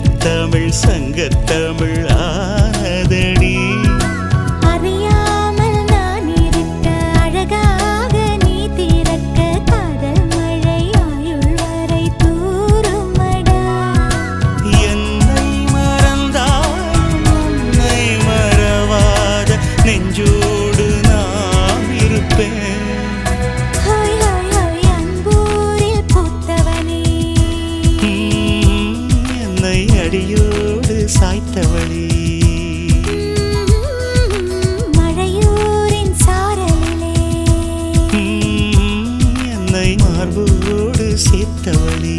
முத்தமிழ் சங்கத்தமிழ் ஆனதடி. அறியாமல் நான் இருக்க அழகாக நீ திறக்க காதல் மழை ஆயுள் வரை தூருமடா. என்னை மறந்தாலும் உன்னை மறவாத நெஞ்சோடு நான் இருப்பேன். ஹாய் ஹாய் ஹாய் அன்பூரில் பூத்தவனே, என்னை அடியோடு சாய்த்தவளே, மழையூரின் சாரலிலே என்னை மார்போடு சேர்த்தவளே.